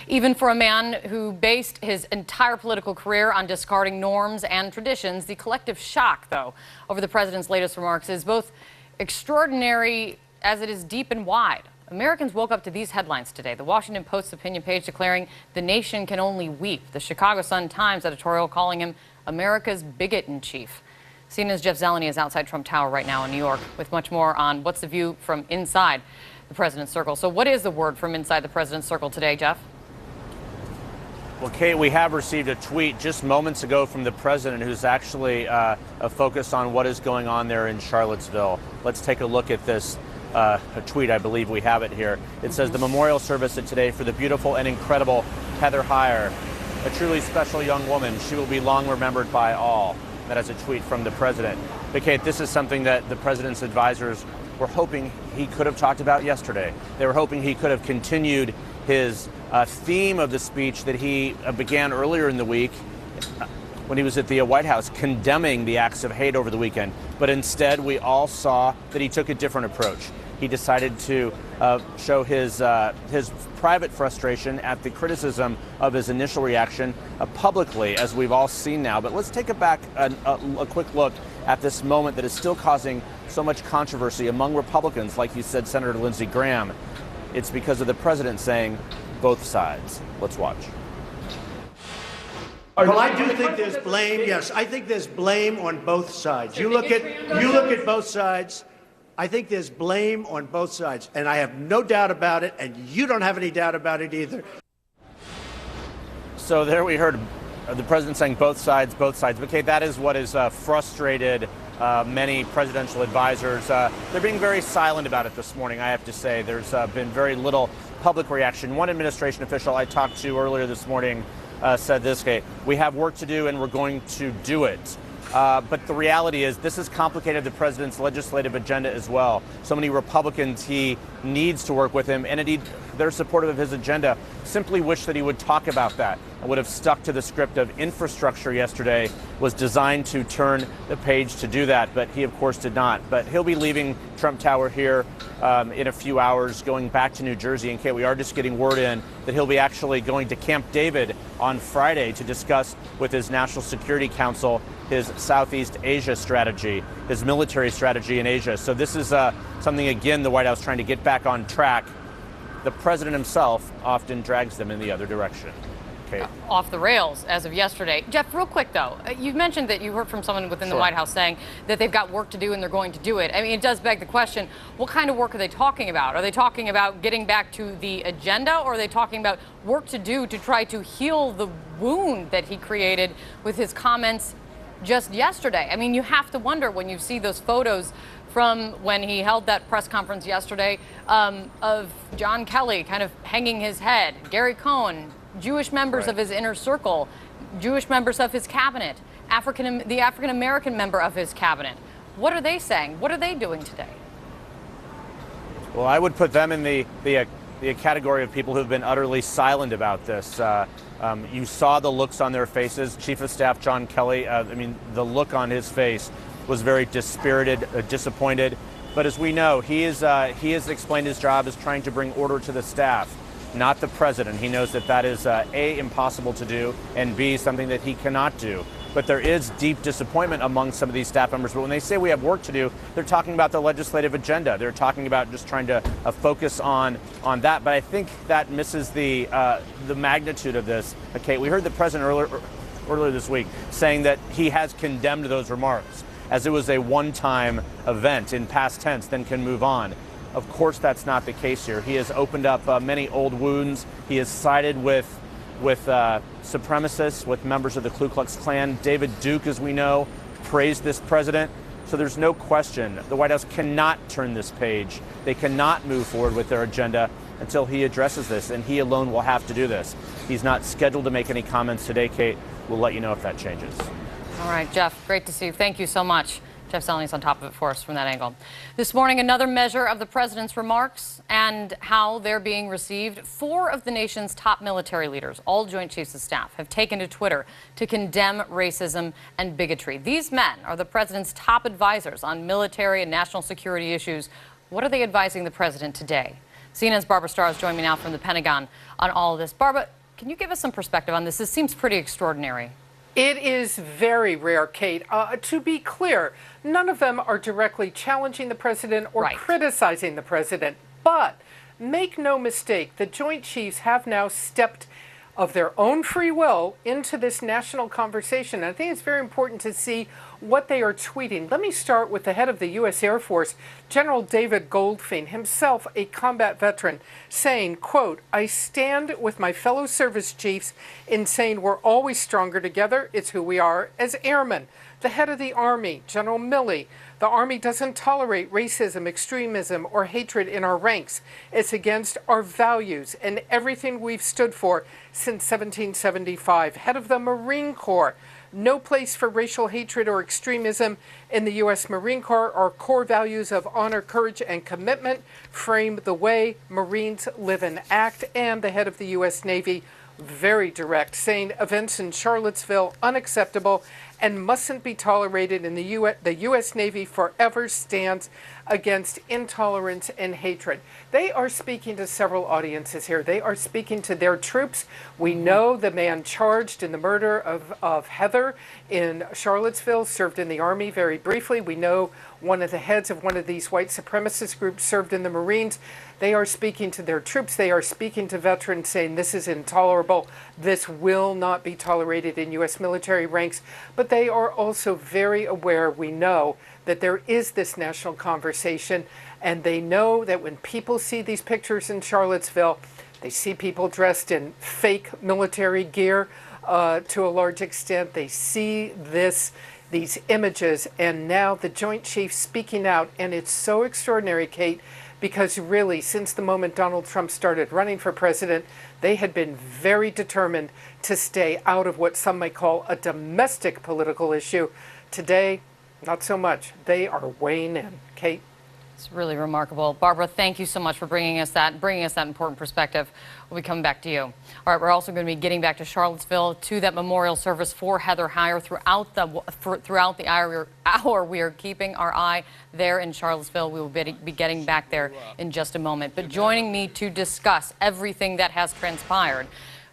Even for a man who based his entire political career on discarding norms and traditions, the collective shock, though, over the president's latest remarks is both extraordinary as it is deep and wide. Americans woke up to these headlines today. The Washington Post's opinion page declaring the nation can only weep. The Chicago Sun-Times editorial calling him America's bigot-in-chief. CNN's Jeff Zeleny is outside Trump Tower right now in New York with much more on what's the view from inside the president's circle. So what is the word from inside the president's circle today, Jeff? Well, Kate, we have received a tweet just moments ago from the president who's actually a focus on what is going on there in Charlottesville. Let's take a look at this a tweet. I believe we have it here. It says the memorial service today for the beautiful and incredible Heather Heyer, a truly special young woman. She will be long remembered by all. That is a tweet from the president. But Kate, this is something that the president's advisors were hoping he could have talked about yesterday. They were hoping he could have continued his theme of the speech that he began earlier in the week when he was at the White House condemning the acts of hate over the weekend. But instead, we all saw that he took a different approach. He decided to show his private frustration at the criticism of his initial reaction publicly, as we've all seen now. But let's take a quick look at this moment that is still causing so much controversy among Republicans, like you said, Senator Lindsey Graham. It's because of the president saying both sides. Let's watch. Well, I do think there's blame. Yes, I think there's blame on both sides. You look at both sides. I think there's blame on both sides, and I have no doubt about it, and you don't have any doubt about it either. So there we heard the president saying both sides. But Kate, that is what has frustrated many presidential advisors. They're being very silent about it this morning, I have to say. There's been very little public reaction. One administration official I talked to earlier this morning said this, Kate: we have work to do and we're going to do it. But the reality is this has complicated the president's legislative agenda as well. So many Republicans he needs to work with him, and indeed they're supportive of his agenda, simply wish that he would talk about that and would have stuck to the script of infrastructure yesterday was designed to turn the page to do that. But he, of course, did not. But he'll be leaving Trump Tower here in a few hours, going back to New Jersey. And Kate, we are just getting word in that he'll be actually going to Camp David on Friday to discuss with his National Security Council his Southeast Asia strategy, his military strategy in Asia. So this is something, again, the White House trying to get back on track. The president himself often drags them in the other direction. Kate. Off the rails as of yesterday. Jeff, real quick, though, you mentioned that you heard from someone within the White House saying that they've got work to do and they're going to do it. I mean, it does beg the question, what kind of work are they talking about? Are they talking about getting back to the agenda, or are they talking about work to do to try to heal the wound that he created with his comments just yesterday? I mean, you have to wonder when you see those photos from when he held that press conference yesterday of John Kelly kind of hanging his head, Gary Cohn, Jewish members of his inner circle, Jewish members of his cabinet, the African-American member of his cabinet. What are they saying? What are they doing today? Well, I would put them in the category of people who've been utterly silent about this. You saw the looks on their faces. Chief of Staff John Kelly, the look on his face was very dispirited, disappointed. But as we know, he has explained his job as trying to bring order to the staff, not the president. He knows that that is A, impossible to do, and B, something that he cannot do. But there is deep disappointment among some of these staff members. But when they say we have work to do, they're talking about the legislative agenda. They're talking about just trying to focus on that. But I think that misses the magnitude of this. Okay, we heard the president earlier this week saying that he has condemned those remarks as it was a one-time event in past tense, then can move on. Of course, that's not the case here. He has opened up many old wounds. He has sided with supremacists, with members of the Ku Klux Klan. David Duke, as we know, praised this president. So there's no question the White House cannot turn this page. They cannot move forward with their agenda until he addresses this, and he alone will have to do this. He's not scheduled to make any comments today, Kate. We'll let you know if that changes. All right, Jeff, great to see you. Thank you so much. Jeff Zeleny on top of it for us from that angle. This morning, another measure of the president's remarks and how they're being received. 4 of the nation's top military leaders, all Joint Chiefs of Staff, have taken to Twitter to condemn racism and bigotry. These men are the president's top advisors on military and national security issues. What are they advising the president today? CNN's Barbara Starr is joining me now from the Pentagon on all of this. Barbara, can you give us some perspective on this? This seems pretty extraordinary. It is very rare, Kate. To be clear, none of them are directly challenging the president or criticizing the president. But make no mistake, the Joint Chiefs have now stepped of their own free will into this national conversation. I think it's very important to see what they are tweeting. Let me start with the head of the U.S. Air Force, General David Goldfein, himself a combat veteran, saying, quote, "I stand with my fellow service chiefs in saying we're always stronger together. It's who we are as airmen." The head of the Army, General Milley, "The Army doesn't tolerate racism, extremism, or hatred in our ranks. It's against our values and everything we've stood for since 1775. Head of the Marine Corps, "No place for racial hatred or extremism in the U.S. Marine Corps. Our core values of honor, courage, and commitment frame the way Marines live and act." And the head of the U.S. Navy, very direct, saying events in Charlottesville unacceptable and mustn't be tolerated in the U.S. Navy forever stands against intolerance and hatred. They are speaking to several audiences here. They are speaking to their troops. We know the man charged in the murder of Heather in Charlottesville served in the Army very briefly. We know one of the heads of one of these white supremacist groups served in the Marines. They are speaking to their troops. They are speaking to veterans saying this is intolerable. This will not be tolerated in U.S. military ranks. But they are also very aware, we know, that there is this national conversation, and they know that when people see these pictures in Charlottesville, they see people dressed in fake military gear to a large extent. They see these images, and now the Joint Chiefs speaking out, and it's so extraordinary, Kate, because really, since the moment Donald Trump started running for president, they had been very determined to stay out of what some might call a domestic political issue. Today, not so much. They are weighing in. Kate? It's really remarkable. Barbara, thank you so much for bringing us that important perspective. We'll be coming back to you. All right, we're also going to be getting back to Charlottesville, to that memorial service for Heather Heyer. Throughout the hour, we are keeping our eye there in Charlottesville. We will be getting back there in just a moment. But joining me to discuss everything that has transpired,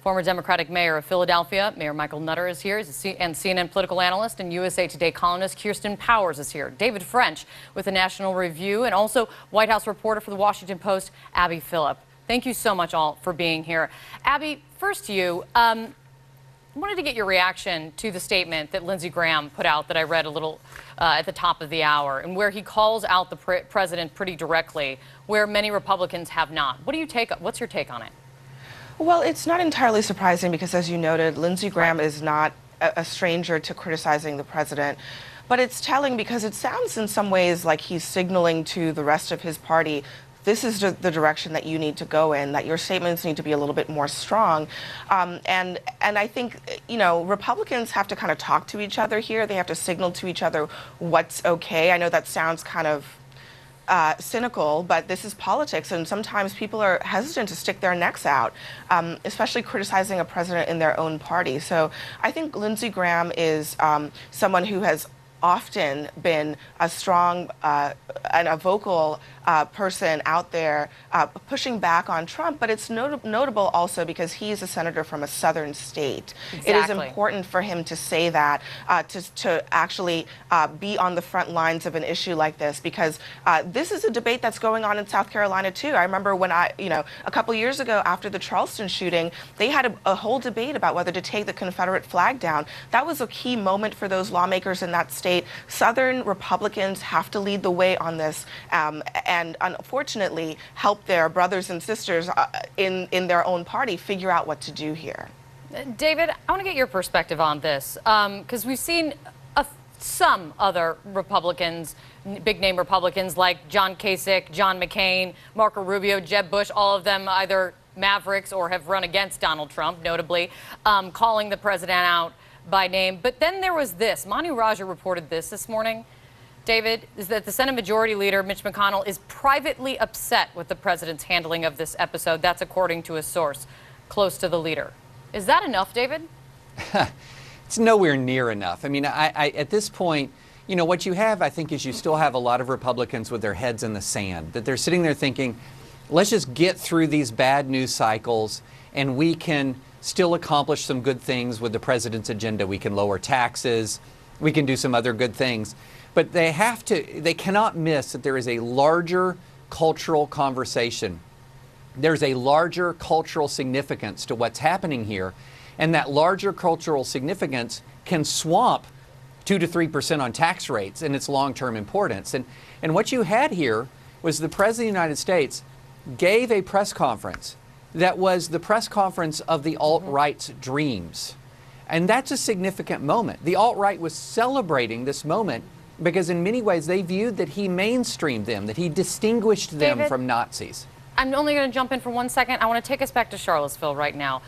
former Democratic mayor of Philadelphia, Mayor Michael Nutter, is here, and CNN political analyst and USA Today columnist Kirsten Powers is here. David French with the National Review, and also White House reporter for the Washington Post, Abby Phillip. Thank you so much all for being here. Abby, first to you. I wanted to get your reaction to the statement that Lindsey Graham put out that I read a little at the top of the hour, and where he calls out the president pretty directly, where many Republicans have not. What's your take on it? Well, it's not entirely surprising because, as you noted, Lindsey Graham is not a stranger to criticizing the president. But it's telling because it sounds in some ways like he's signaling to the rest of his party, this is the direction that you need to go in, that your statements need to be a little bit more strong. And I think, Republicans have to kind of talk to each other here. They have to signal to each other what's okay. I know that sounds kind of cynical, but this is politics, and sometimes people are hesitant to stick their necks out, especially criticizing a president in their own party. So I think Lindsey Graham is someone who has often been a strong and a vocal person out there pushing back on Trump, but it's notable also because he's a senator from a southern state. Exactly. It is important for him to say that, to actually be on the front lines of an issue like this, because this is a debate that's going on in South Carolina too. I remember when a couple years ago after the Charleston shooting, they had a whole debate about whether to take the Confederate flag down. That was a key moment for those lawmakers in that state. Southern Republicans have to lead the way on this, and unfortunately help their brothers and sisters in their own party figure out what to do here. David, I want to get your perspective on this, because we've seen some other Republicans, big-name Republicans like John Kasich, John McCain, Marco Rubio, Jeb Bush, all of them either mavericks or have run against Donald Trump, notably, calling the president out by name. But then there was this. Manu Raja reported this morning, David, is that the Senate Majority Leader, Mitch McConnell, is privately upset with the president's handling of this episode. That's according to a source close to the leader. Is that enough, David? It's nowhere near enough. I mean, at this point, what you have, I think, is you still have a lot of Republicans with their heads in the sand, that they're sitting there thinking, let's just get through these bad news cycles, and we can still accomplish some good things with the president's agenda. We can lower taxes, we can do some other good things. But they cannot miss that there is a larger cultural conversation. There's a larger cultural significance to what's happening here, and that larger cultural significance can swamp 2 to 3% on tax rates and its long-term importance. And what you had here was the President of the United States gave a press conference that was the press conference of the alt-right's dreams. And that's a significant moment. The alt-right was celebrating this moment because in many ways they viewed that he mainstreamed them, that he distinguished them David, from Nazis. I'm only going to jump in for 1 second. I want to take us back to Charlottesville right now.